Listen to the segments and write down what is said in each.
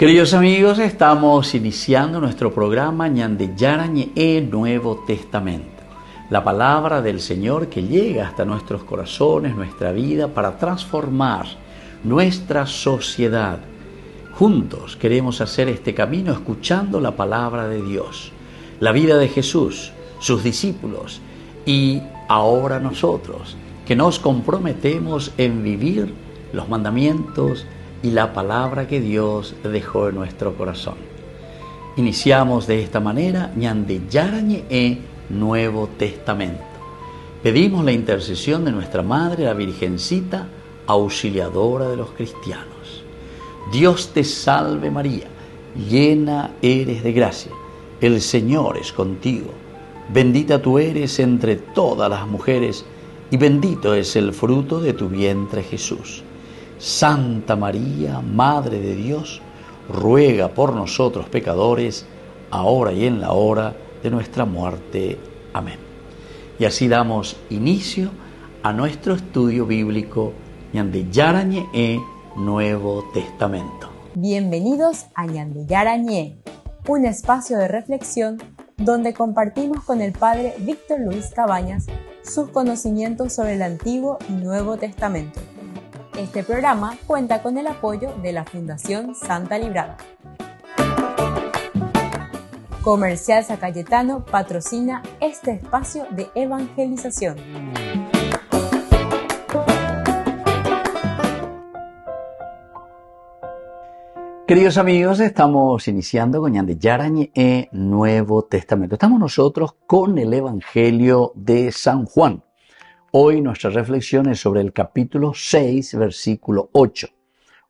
Queridos amigos, estamos iniciando nuestro programa Ñande Yarañe Nuevo Testamento. La palabra del Señor que llega hasta nuestros corazones, nuestra vida, para transformar nuestra sociedad. Juntos queremos hacer este camino escuchando la palabra de Dios, la vida de Jesús, sus discípulos y ahora nosotros, que nos comprometemos en vivir los mandamientos y la palabra que Dios dejó en nuestro corazón. Iniciamos de esta manera Ñande Yarañe Nuevo Testamento. Pedimos la intercesión de nuestra Madre, la Virgencita, auxiliadora de los cristianos. Dios te salve María, llena eres de gracia, el Señor es contigo. Bendita tú eres entre todas las mujeres y bendito es el fruto de tu vientre Jesús. Santa María, Madre de Dios, ruega por nosotros pecadores, ahora y en la hora de nuestra muerte. Amén. Y así damos inicio a nuestro estudio bíblico Ñande Yarañe Nuevo Testamento. Bienvenidos a Ñande Yarañe, un espacio de reflexión donde compartimos con el Padre Víctor Luis Cabañas sus conocimientos sobre el Antiguo y Nuevo Testamento. Este programa cuenta con el apoyo de la Fundación Santa Librada. Comercial San Cayetano patrocina este espacio de evangelización. Queridos amigos, estamos iniciando con Ñande Yarañe Nuevo Testamento. Estamos nosotros con el Evangelio de San Juan. Hoy nuestra reflexión es sobre el capítulo 6, versículo 8.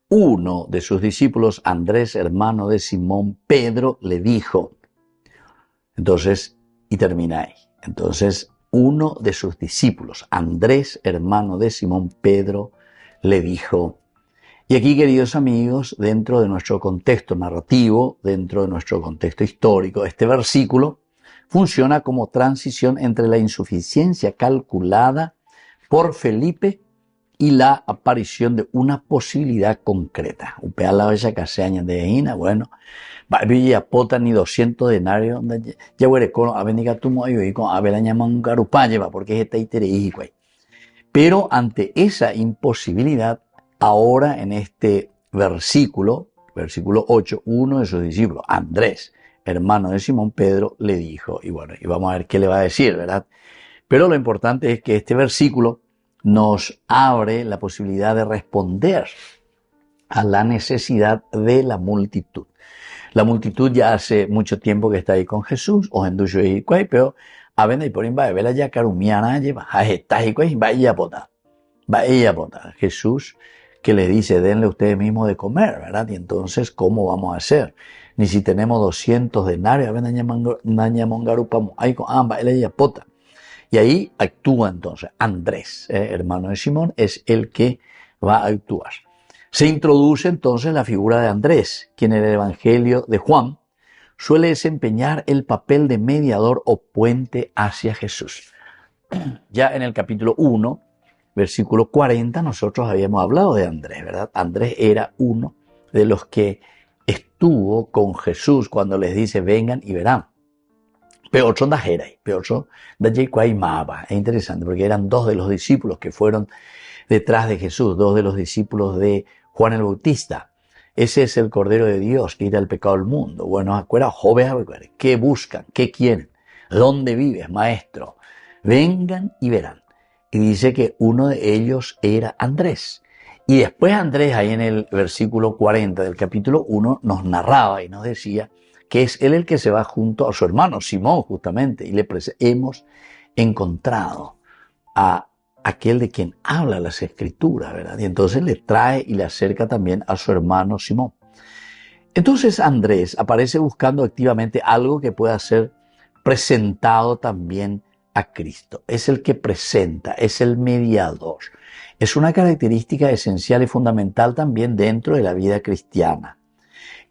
Uno de sus discípulos, Andrés, hermano de Simón Pedro, le dijo. Entonces, y termina ahí. Entonces, uno de sus discípulos, Andrés, hermano de Simón Pedro, le dijo. Y aquí, queridos amigos, dentro de nuestro contexto narrativo, dentro de nuestro contexto histórico, este versículo funciona como transición entre la insuficiencia calculada por Felipe y la aparición de una posibilidad concreta. Upea la bella caseaña de Ina, bueno, vaya pota ni 200 denarios, ya huele con aveniga tumo y con avela llaman garupa lleva porque es este güey. Pero ante esa imposibilidad, ahora en este versículo 8, uno de sus discípulos, Andrés, hermano de Simón Pedro, le dijo, y bueno, y vamos a ver qué le va a decir, ¿verdad? Pero lo importante es que este versículo nos abre la posibilidad de responder a la necesidad de la multitud. La multitud ya hace mucho tiempo que está ahí con Jesús, o en Duyo y Cuay, pero a ver, y por ahí va a ver ya carumiana lleva, a esta y Cuay, va ella a potar. Jesús que le dice, denle ustedes mismos de comer, ¿verdad? Y entonces, ¿cómo vamos a hacer? Ni si tenemos 200 denarios, a ver, y ahí actúa entonces Andrés, hermano de Simón, es el que va a actuar. Se introduce entonces la figura de Andrés, quien en el Evangelio de Juan suele desempeñar el papel de mediador o puente hacia Jesús. Ya en el capítulo 1, versículo 40, nosotros habíamos hablado de Andrés, ¿verdad? Andrés era uno de los que estuvo con Jesús cuando les dice, vengan y verán. Peor son dajeray, peor son dajeray. Es interesante porque eran dos de los discípulos que fueron detrás de Jesús, dos de los discípulos de Juan el Bautista. Ese es el Cordero de Dios que quita el pecado del mundo. Bueno, acuerda, jóvenes, ¿qué buscan? ¿Qué quieren? ¿Dónde vives, maestro? Vengan y verán. Y dice que uno de ellos era Andrés. Y después Andrés, ahí en el versículo 40 del capítulo 1, nos narraba y nos decía que es él el que se va junto a su hermano Simón, justamente, y hemos encontrado a aquel de quien habla las Escrituras, ¿verdad? Y entonces le trae y le acerca también a su hermano Simón. Entonces Andrés aparece buscando activamente algo que pueda ser presentado también a Cristo. Es el que presenta, es el mediador. Es una característica esencial y fundamental también dentro de la vida cristiana.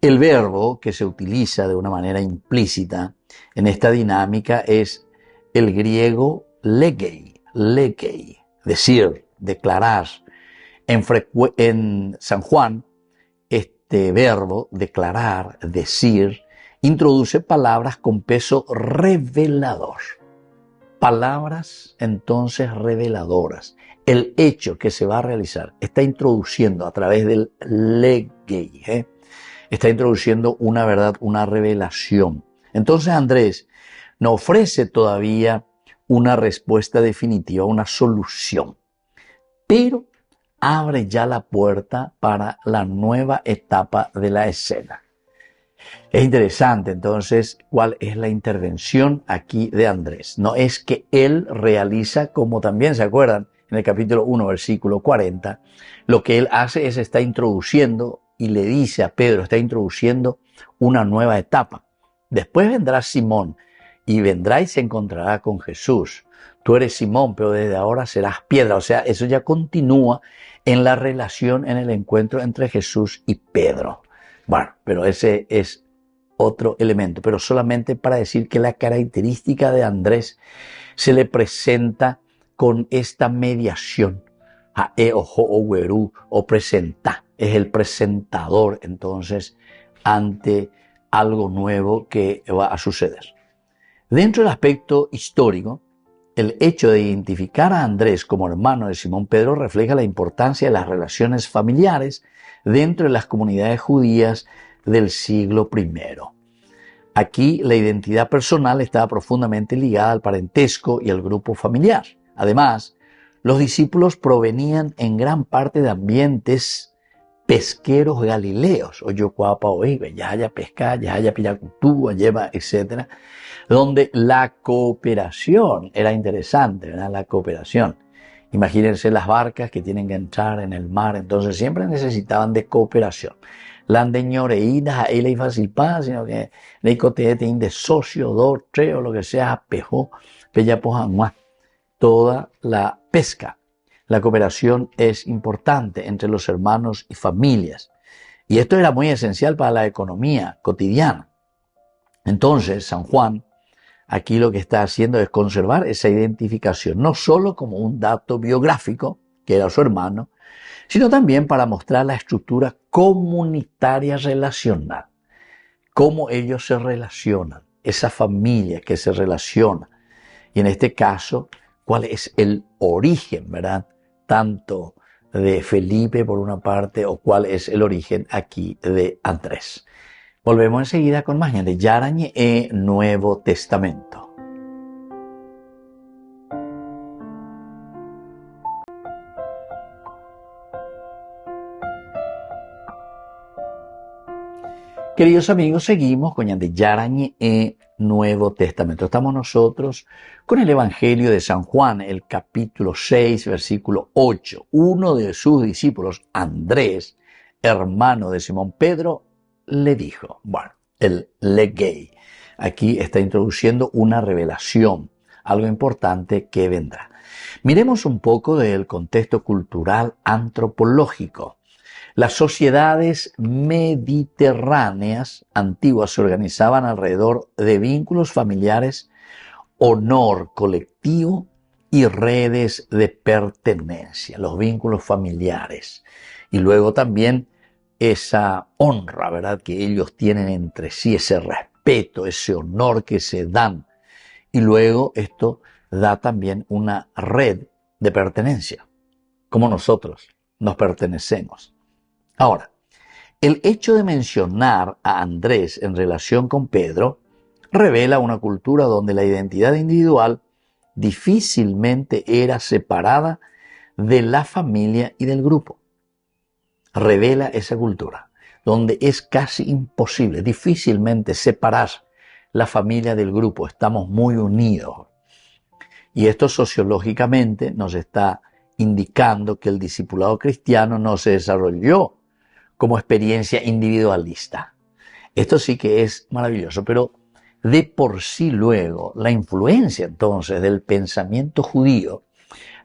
El verbo que se utiliza de una manera implícita en esta dinámica es el griego legei, decir, declarar. En San Juan, este verbo, declarar, decir, introduce palabras con peso revelador. Palabras entonces reveladoras. El hecho que se va a realizar está introduciendo a través del legei, está introduciendo una verdad, una revelación. Entonces Andrés no ofrece todavía una respuesta definitiva, una solución, pero abre ya la puerta para la nueva etapa de la escena. Es interesante entonces cuál es la intervención aquí de Andrés. No es que él realiza, como también se acuerdan en el capítulo 1, versículo 40, lo que él hace es está introduciendo y le dice a Pedro, está introduciendo una nueva etapa. Después vendrá Simón y vendrá y se encontrará con Jesús. Tú eres Simón, pero desde ahora serás piedra. O sea, eso ya continúa en la relación, en el encuentro entre Jesús y Pedro. Bueno, pero ese es otro elemento, pero solamente para decir que la característica de Andrés se le presenta con esta mediación. O presenta, es el presentador entonces ante algo nuevo que va a suceder. Dentro del aspecto histórico, el hecho de identificar a Andrés como hermano de Simón Pedro refleja la importancia de las relaciones familiares dentro de las comunidades judías del siglo I. Aquí la identidad personal estaba profundamente ligada al parentesco y al grupo familiar. Además, los discípulos provenían en gran parte de ambientes pesqueros galileos, ya haya pesca, ya haya pillacutú, lleva, etc., donde la cooperación era interesante, ¿verdad? La cooperación. Imagínense las barcas que tienen que entrar en el mar, entonces siempre necesitaban de cooperación. La andeñoreídas, ahí le fácil paz, sino que le coteete de socio, dos, tres, o lo que sea, pejó, peyapojanguá. Toda la pesca. La cooperación es importante entre los hermanos y familias. Y esto era muy esencial para la economía cotidiana. Entonces, San Juan aquí lo que está haciendo es conservar esa identificación, no solo como un dato biográfico, que era su hermano, sino también para mostrar la estructura comunitaria relacional, cómo ellos se relacionan, esa familia que se relaciona. Y en este caso, cuál es el origen, ¿verdad? Tanto de Felipe por una parte, o cuál es el origen aquí de Andrés. Volvemos enseguida con más de Yarañe Nuevo Testamento. Queridos amigos, seguimos con Yarañe Nuevo Testamento. Estamos nosotros con el Evangelio de San Juan, el capítulo 6, versículo 8. Uno de sus discípulos, Andrés, hermano de Simón Pedro, le dijo, el legei, aquí está introduciendo una revelación, algo importante que vendrá. Miremos un poco del contexto cultural antropológico. Las sociedades mediterráneas antiguas se organizaban alrededor de vínculos familiares, honor colectivo y redes de pertenencia, los vínculos familiares. Y luego también esa honra, ¿verdad?, que ellos tienen entre sí, ese respeto, ese honor que se dan. Y luego esto da también una red de pertenencia, como nosotros nos pertenecemos. Ahora, el hecho de mencionar a Andrés en relación con Pedro revela una cultura donde la identidad individual difícilmente era separada de la familia y del grupo. Revela esa cultura, donde es casi imposible, difícilmente separar la familia del grupo. Estamos muy unidos. Y esto sociológicamente nos está indicando que el discipulado cristiano no se desarrolló como experiencia individualista. Esto sí que es maravilloso, pero de por sí luego la influencia entonces del pensamiento judío,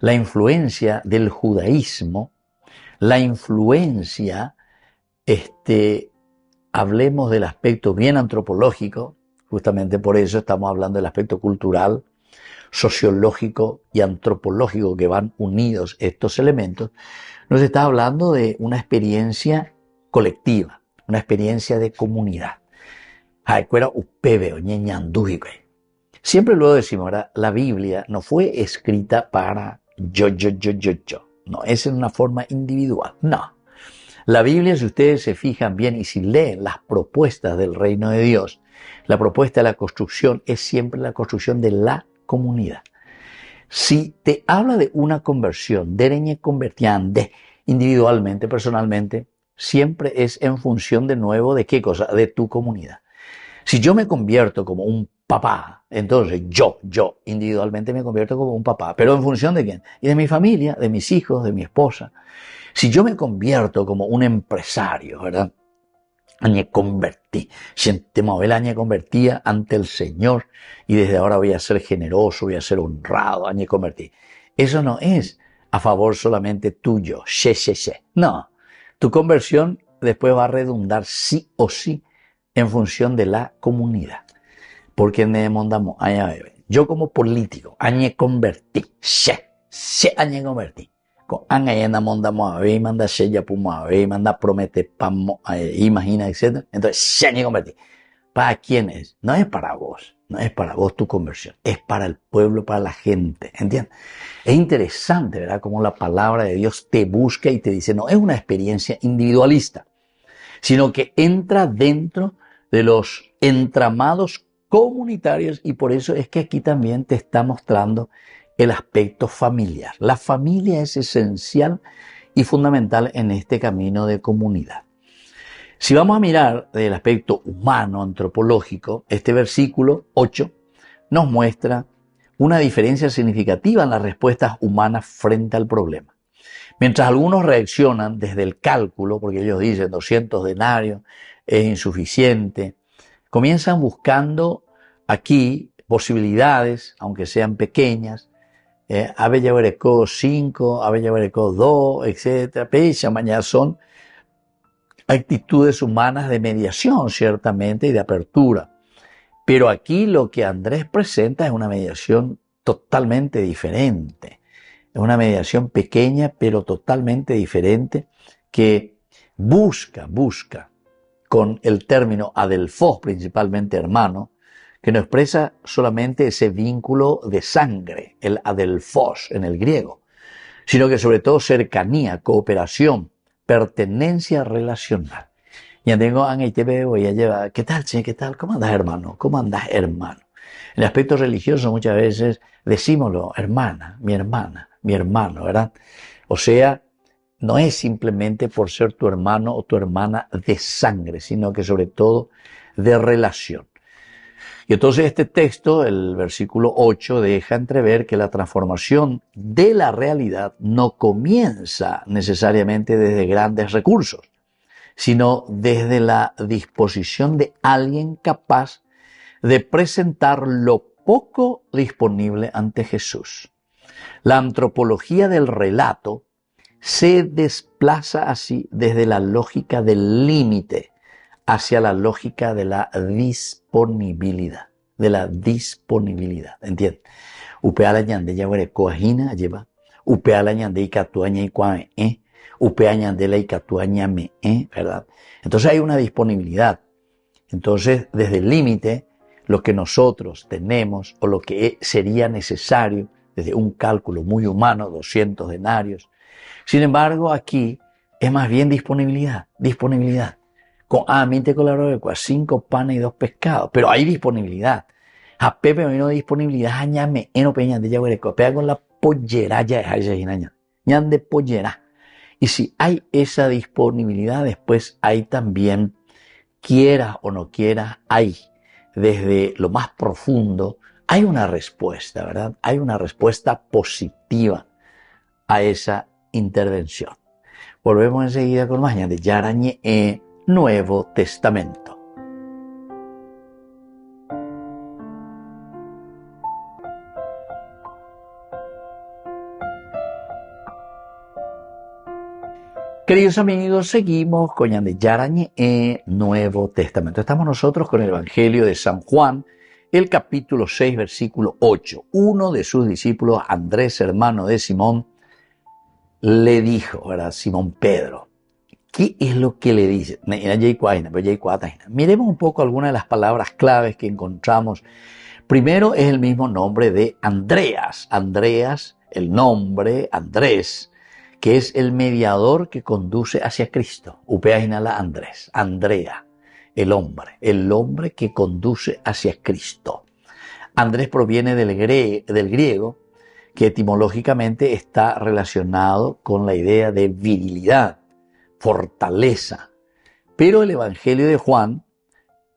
la influencia del judaísmo, la influencia, hablemos del aspecto bien antropológico, justamente por eso estamos hablando del aspecto cultural, sociológico y antropológico que van unidos estos elementos, nos está hablando de una experiencia colectiva, una experiencia de comunidad. Siempre luego decimos, ¿verdad? La Biblia no fue escrita para yo. No, es en una forma individual. No. La Biblia, si ustedes se fijan bien y si leen las propuestas del reino de Dios, la propuesta de la construcción es siempre la construcción de la comunidad. Si te habla de una conversión, de convertiande, individualmente, personalmente, siempre es en función de nuevo de qué cosa, de tu comunidad. Si yo me convierto como un papá, entonces yo individualmente me convierto como un papá, pero en función de quién, y de mi familia, de mis hijos, de mi esposa. Si yo me convierto como un empresario, ¿verdad? Añe convertí, añe convertía ante el Señor y desde ahora voy a ser generoso, voy a ser honrado, añe convertí. Eso no es a favor solamente tuyo, no. Tu conversión después va a redundar sí o sí en función de la comunidad. Porque yo como político, añe convertí, añe convertí. Angayana mondamos a ver, manda sella puma a ver, manda promete pamo, imagina, etc. Entonces, se convertir. ¿Para quién es? No es para vos, no es para vos tu conversión, es para el pueblo, para la gente, ¿entiendes? Es interesante, ¿verdad? Cómo la palabra de Dios te busca y te dice, no es una experiencia individualista, sino que entra dentro de los entramados comunitarios y por eso es que aquí también te está mostrando el aspecto familiar. La familia es esencial y fundamental en este camino de comunidad. Si vamos a mirar el aspecto humano, antropológico, este versículo 8 nos muestra una diferencia significativa en las respuestas humanas frente al problema. Mientras algunos reaccionan desde el cálculo, porque ellos dicen 200 denarios es insuficiente, comienzan buscando aquí posibilidades, aunque sean pequeñas, Abella Berecó 5, Abella Berecó 2, etc. Pero mañana son actitudes humanas de mediación, ciertamente, y de apertura. Pero aquí lo que Andrés presenta es una mediación totalmente diferente. Es una mediación pequeña, pero totalmente diferente, que busca con el término adelfos, principalmente hermano, que no expresa solamente ese vínculo de sangre, el adelfos en el griego, sino que sobre todo cercanía, cooperación, pertenencia relacional. Ya tengo voy a llevar, ¿qué tal, che? ¿Qué tal? ¿Cómo andas, hermano? ¿Cómo andas, hermano? En el aspecto religioso muchas veces decímoslo, hermana, mi hermano, ¿verdad? O sea, no es simplemente por ser tu hermano o tu hermana de sangre, sino que sobre todo de relación. Y entonces este texto, el versículo 8, deja entrever que la transformación de la realidad no comienza necesariamente desde grandes recursos, sino desde la disposición de alguien capaz de presentar lo poco disponible ante Jesús. La antropología del relato se desplaza así desde la lógica del límite hacia la lógica de la disponibilidad, ¿entiendes? Upeala ñande ya huere coajina lleva, upeala ñande y catuaña y cuame, upea ñande la y catuaña me, ¿verdad? Entonces hay una disponibilidad. Entonces, desde el límite, lo que nosotros tenemos o lo que sería necesario, desde un cálculo muy humano, 200 denarios. Sin embargo, aquí es más bien disponibilidad. Minte con la roca, 5 panes y 2 pescados, pero hay disponibilidad. A Pepe me vino disponibilidad, añame, eno peña de yaguereco, pega con la pollera ya es ñan de pollera. Y si hay esa disponibilidad, después hay también, quieras o no quieras, hay desde lo más profundo, hay una respuesta, ¿verdad? Hay una respuesta positiva a esa intervención. Volvemos enseguida con más de Yarañe Nuevo Testamento. Queridos amigos, seguimos con Yarañe Nuevo Testamento. Estamos nosotros con el Evangelio de San Juan, el capítulo 6, versículo 8. Uno de sus discípulos, Andrés, hermano de Simón, le dijo, ¿verdad? Simón Pedro, ¿qué es lo que le dice? Miremos un poco algunas de las palabras claves que encontramos. Primero es el mismo nombre de Andreas. Andreas, el nombre Andrés, que es el mediador que conduce hacia Cristo. Upeainala Andrés, Andrea, el hombre que conduce hacia Cristo. Andrés proviene del griego, que etimológicamente está relacionado con la idea de virilidad, fortaleza. Pero el Evangelio de Juan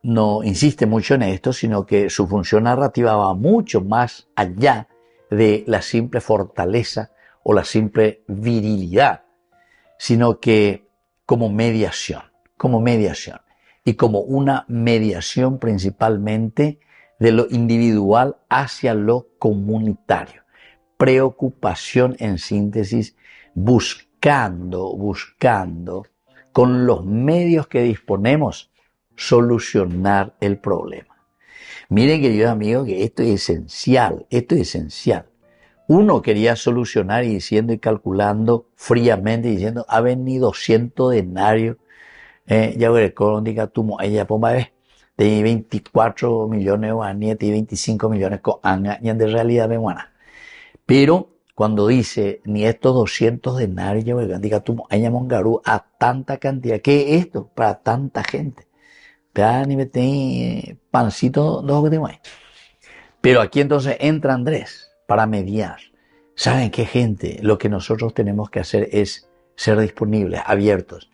no insiste mucho en esto, sino que su función narrativa va mucho más allá de la simple fortaleza o la simple virilidad, sino que como mediación, y como una mediación principalmente de lo individual hacia lo comunitario. Preocupación, en síntesis, buscando con los medios que disponemos solucionar el problema. Miren, queridos amigos, que esto es esencial. Uno quería solucionar y diciendo y calculando fríamente, diciendo, ha venido 200 denarios, ya veré, ella pomba ve, de 24 millones o de 25 millones con anga, y en realidad me guana. Pero cuando dice, ni estos 200 denarios, ya veré, diga tú, ella mongarú a tanta cantidad, ¿qué es esto para tanta gente? Ni me pancito, dos que tengo ahí. Pero aquí entonces entra Andrés para mediar. ¿Saben qué, gente? Lo que nosotros tenemos que hacer es ser disponibles, abiertos.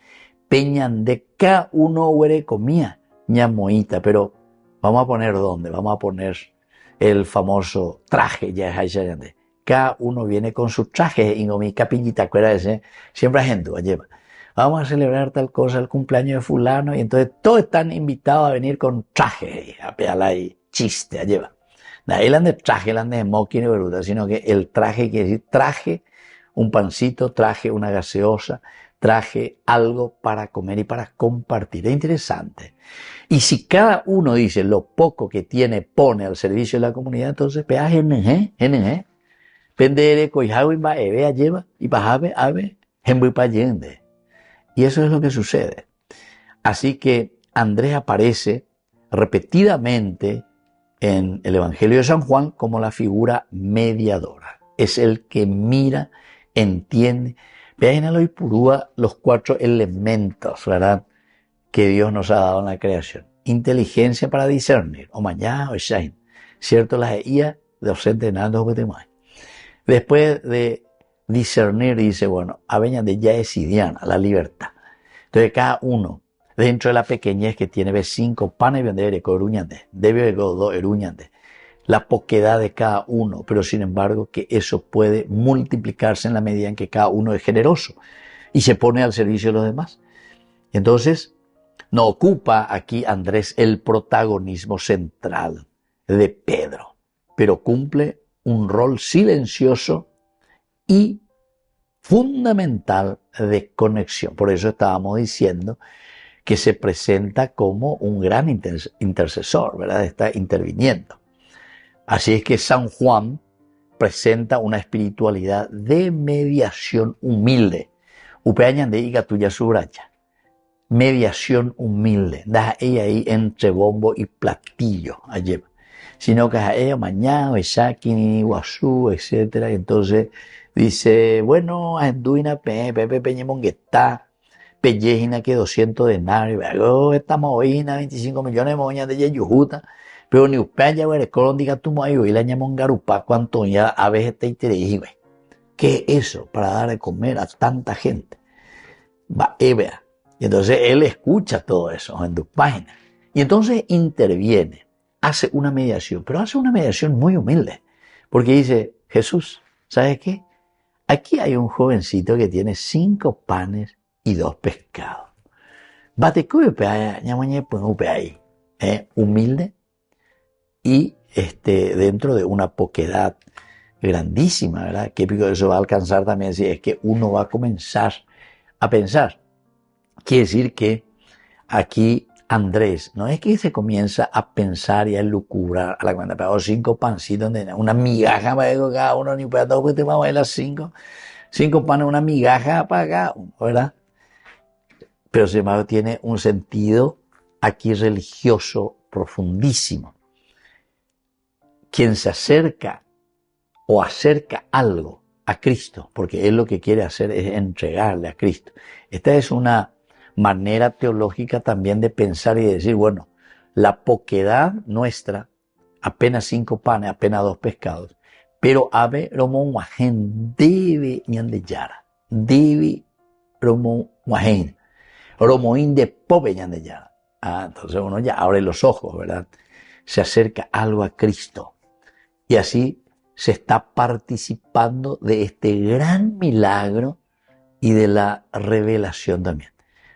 Peñan de cada uno huere comía, ñamoita, pero vamos a poner ¿dónde? Vamos a poner el famoso traje, ya es ahí. Cada uno viene con su traje, y mi capillita, acuérdate, siempre hay gente, lleva. Vamos a celebrar tal cosa, el cumpleaños de fulano, y entonces todos están invitados a venir con traje, a pegarla ahí, chiste, lleva. Ahí de traje, de smoking y veruda, sino que el traje quiere decir, traje un pancito, traje una gaseosa, traje algo para comer y para compartir. Es interesante. Y si cada uno dice lo poco que tiene, pone al servicio de la comunidad, entonces pea GNG, pendere, coijagui, va, vea, lleva, y bajabe, ave, hembui pa yende. Y eso es lo que sucede. Así que Andrés aparece repetidamente en el Evangelio de San Juan como la figura mediadora. Es el que mira, entiende. Vean en lo purúa los 4 elementos, ¿verdad?, que Dios nos ha dado en la creación. Inteligencia para discernir, o mañana o shain. Cierto, las IA docente nada que te más. Después de discernir, dice, bueno, aveñan de ya es idiana, la libertad. Entonces cada uno, dentro de la pequeñez que tiene 5 panes de coruñante, debe dos eruñante, la poquedad de cada uno, pero sin embargo que eso puede multiplicarse en la medida en que cada uno es generoso y se pone al servicio de los demás. Entonces, no ocupa aquí Andrés el protagonismo central de Pedro, pero cumple un rol silencioso y fundamental de conexión. Por eso estábamos diciendo que se presenta como un gran intercesor, ¿verdad? Está interviniendo. Así es que San Juan presenta una espiritualidad de mediación humilde. Upeañan de iga tuya subraya. Mediación humilde. Da ella ahí entre bombo y platillo. Allí. Sino que a ella mañana, Esaki, Guazú, etc. Entonces dice, bueno, anduina, pepe, peñemonguetá, pellejina que 200 denarios, estamos hoy 25 millones de moñas de yeyujuta, pero ni upaya, güey, diga tu mayo, y la ñamongarupa, cuánto ya a veces te interesa, güey. ¿Qué es eso para dar de comer a tanta gente? Va, vea. Y entonces él escucha todo eso en tu página. Y entonces interviene, hace una mediación, pero hace una mediación muy humilde. Porque dice, Jesús, ¿sabes qué? Aquí hay un jovencito que tiene 5 panes y 2 pescados. Humilde y dentro de una poquedad grandísima, ¿verdad? Que eso va a alcanzar también si es que uno va a comenzar a pensar. Quiere decir que aquí Andrés no es que se comienza a pensar y a lucubrar a la cuenta, pero 5 pancitos, una migaja para cada uno, ni para todo, pues te vamos a ver las 5 panes, una migaja para cada uno, ¿verdad? pero sin embargo tiene un sentido aquí religioso profundísimo. Quien se acerca o acerca algo a Cristo, porque Él lo que quiere hacer es entregarle a Cristo. Esta es una manera teológica también de pensar y de decir, bueno, la poquedad nuestra, apenas 5 panes, apenas 2 pescados, pero ave romo wajen debe ñandeyara, debe romo wajen, romoín de pobe ñandeyara. Entonces uno ya abre los ojos, ¿verdad? Se acerca algo a Cristo y así se está participando de este gran milagro y de la revelación también.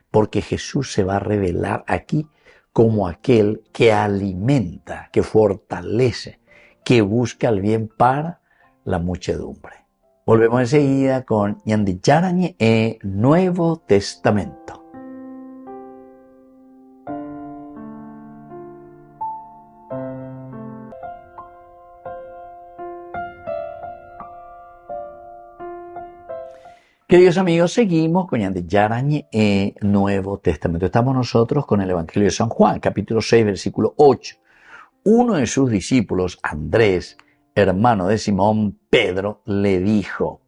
Porque Jesús se va a revelar aquí como aquel que alimenta, que fortalece, que busca el bien para la muchedumbre. Volvemos enseguida con Ñande Yarañe Nuevo Testamento. Queridos amigos, seguimos con Ñande Yarañe Nuevo Testamento. Estamos nosotros con el Evangelio de San Juan, capítulo 6, versículo 8. Uno de sus discípulos, Andrés, hermano de Simón Pedro, le dijo.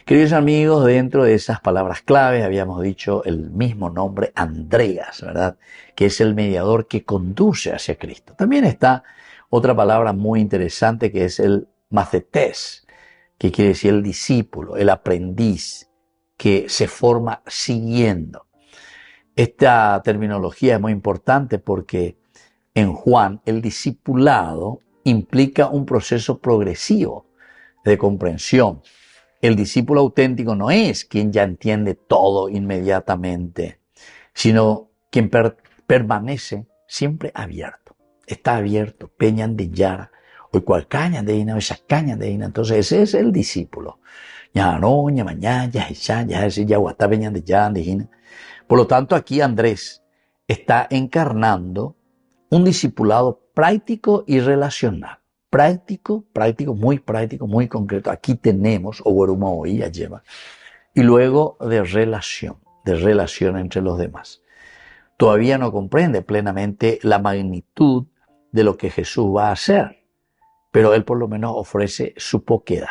Queridos amigos, dentro de esas palabras claves habíamos dicho el mismo nombre, Andreas, ¿verdad? Que es el mediador que conduce hacia Cristo. También está otra palabra muy interesante que es el macetés, que quiere decir el discípulo, el aprendiz, que se forma siguiendo. Esta terminología es muy importante porque en Juan el discipulado implica un proceso progresivo de comprensión. El discípulo auténtico no es quien ya entiende todo inmediatamente, sino quien permanece siempre abierto. Está abierto, peñan de yara, o cual caña de ina, o esa caña de ina. Entonces ese es el discípulo. Ya no, ya mañana, ya ese ya guata peñan de ya de ina. Por lo tanto, aquí Andrés está encarnando un discipulado práctico y relacional. Práctico, muy concreto. Aquí tenemos, o Boruma hoy ya lleva. Y luego de relación entre los demás. Todavía no comprende plenamente la magnitud de lo que Jesús va a hacer, pero él por lo menos ofrece su poquedad.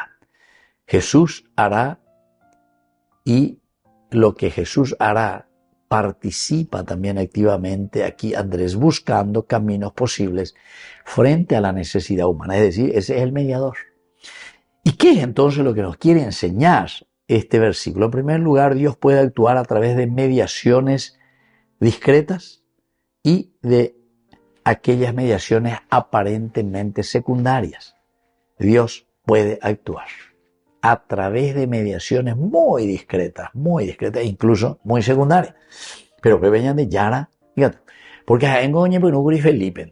Jesús hará y lo que Jesús hará participa también activamente aquí Andrés buscando caminos posibles frente a la necesidad humana. Es decir, ese es el mediador. ¿Y qué es entonces lo que nos quiere enseñar este versículo? En primer lugar, Dios puede actuar a través de mediaciones discretas y de aquellas mediaciones aparentemente secundarias. Dios puede actuar a través de mediaciones muy discretas, incluso muy secundarias. Pero Pepe de Yara, fíjate, porque en Goña, pues no Guri Felipe,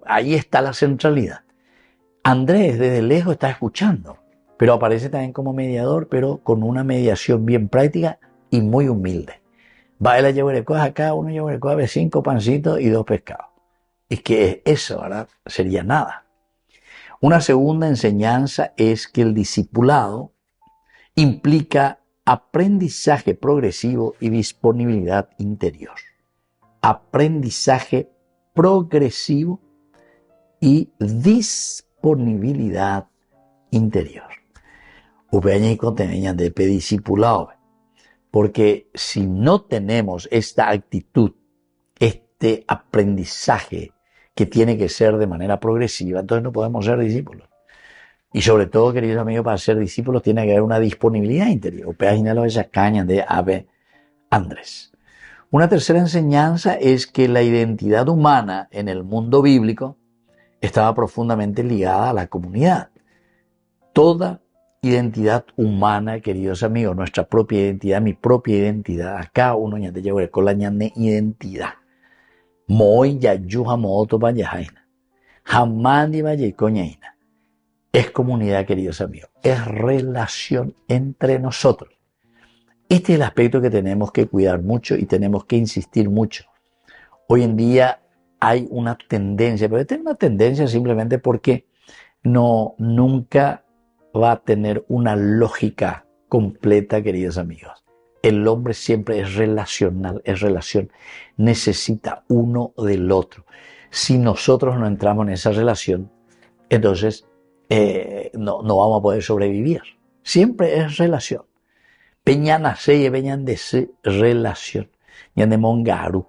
ahí está la centralidad. Andrés desde lejos está escuchando, pero aparece también como mediador, pero con una mediación bien práctica y muy humilde. Va él a llevar acá, uno lleva 5 pancitos y 2 pescados. Y que eso, ¿verdad? Sería nada. Una segunda enseñanza es que el discipulado implica aprendizaje progresivo y disponibilidad interior. Aprendizaje progresivo y disponibilidad interior. Upeañico tenían de discipulado, porque si no tenemos esta actitud, este aprendizaje que tiene que ser de manera progresiva, entonces no podemos ser discípulos. Y sobre todo, queridos amigos, para ser discípulos tiene que haber una disponibilidad interior. Peaginalo esa caña de Ave Andrés. Una tercera enseñanza es que la identidad humana en el mundo bíblico estaba profundamente ligada a la comunidad. Toda identidad humana, queridos amigos, nuestra propia identidad, mi propia identidad, acá uno ya te lleva con la identidad. Moi ya yuja moto vayajaina. Jamandi vayacoñaina. Es comunidad, queridos amigos. Es relación entre nosotros. Este es el aspecto que tenemos que cuidar mucho y tenemos que insistir mucho. Hoy en día hay una tendencia, pero es una tendencia simplemente porque nunca va a tener una lógica completa, queridos amigos. El hombre siempre es relacional, es relación, necesita uno del otro. Si nosotros no entramos en esa relación, entonces no vamos a poder sobrevivir. Siempre es relación. Peñana se peñan de relación. Ñande mongaru,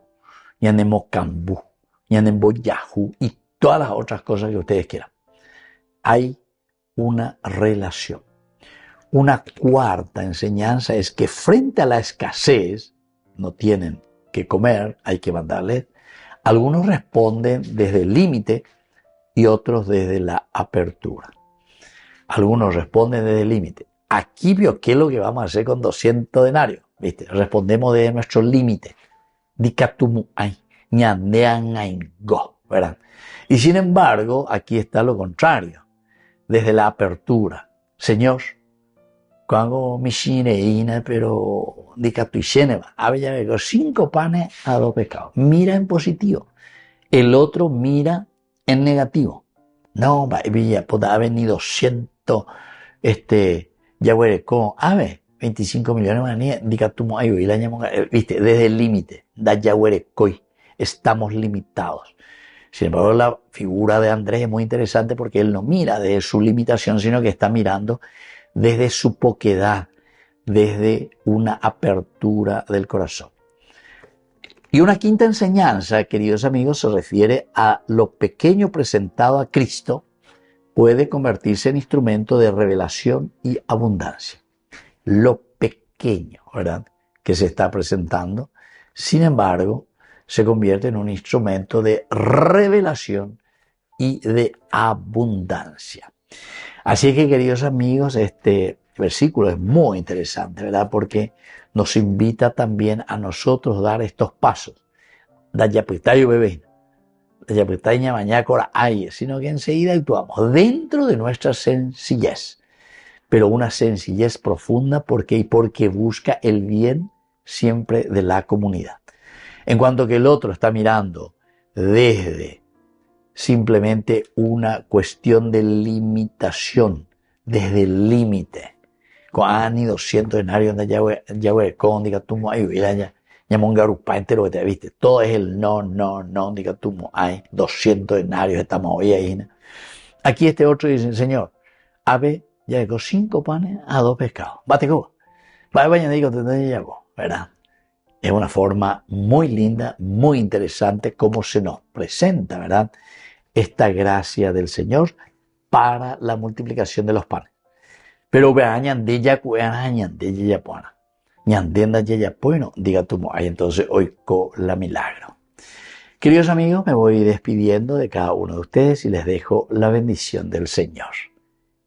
ñande mocambú, ñande boyajú y todas las otras cosas que ustedes quieran. Hay una relación. Una cuarta enseñanza es que frente a la escasez, no tienen que comer, hay que mandarles. Algunos responden desde el límite y otros desde la apertura. Algunos responden desde el límite. Aquí vio qué es lo que vamos a hacer con 200 denarios. ¿Viste? Respondemos desde nuestro límite. Dikatumu ay, ñandean ay go, ¿verdad? Y sin embargo, aquí está lo contrario. Desde la apertura. Señor, cuando mi shineína, pero dikatuisheneva, había 5 panes a 2 pescados. Mira en positivo. El otro mira en negativo. No, vaya, pues ha venido 200, ya hueco, a ver, 25 millones de maní, dikatumu ayu, y la llamamos, viste, desde el límite, da ya huerecoi, estamos limitados. Sin embargo, la figura de Andrés es muy interesante porque él no mira desde su limitación, sino que está mirando desde su poquedad, desde una apertura del corazón. Y una quinta enseñanza, queridos amigos, se refiere a lo pequeño presentado a Cristo puede convertirse en instrumento de revelación y abundancia. Lo pequeño, ¿verdad?, que se está presentando, sin embargo, se convierte en un instrumento de revelación y de abundancia. Así que, queridos amigos, este versículo es muy interesante, ¿verdad?, porque nos invita también a nosotros a dar estos pasos. Dayapitayo bebé, dayapitaña mañana hay, sino que enseguida actuamos dentro de nuestra sencillez, pero una sencillez profunda porque busca el bien siempre de la comunidad. En cuanto que el otro está mirando desde simplemente una cuestión de limitación, desde el límite. Cuando 200 denarios de Yahweh, con diga tú hay Yamongarupa entero que te viste, todo es el no, diga tú hay 200 denarios, estamos hoy ahí. Aquí este otro dice, Señor, ave, ya llegó 5 panes a 2 pescados. Bate go. Va a digo, te llegó, ¿verdad? Es una forma muy linda, muy interesante cómo se nos presenta, ¿verdad?, esta gracia del Señor para la multiplicación de los panes. Pero vean, ñandella puana. Ñandenda ya bueno, diga tú, ahí entonces hoy con la milagro. Queridos amigos, me voy despidiendo de cada uno de ustedes y les dejo la bendición del Señor,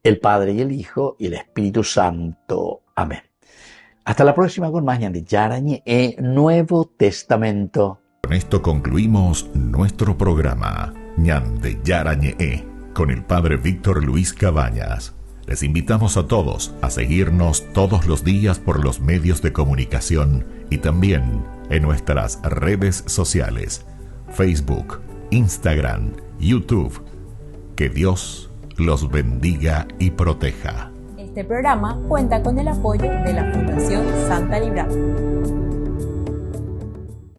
el Padre y el Hijo y el Espíritu Santo. Amén. Hasta la próxima con más Ñande Yarañe Nuevo Testamento. Con esto concluimos nuestro programa Ñande Yarañe con el Padre Víctor Luis Cabañas. Les invitamos a todos a seguirnos todos los días por los medios de comunicación y también en nuestras redes sociales, Facebook, Instagram, YouTube. Que Dios los bendiga y proteja. Este programa cuenta con el apoyo de la Fundación Santa Librada.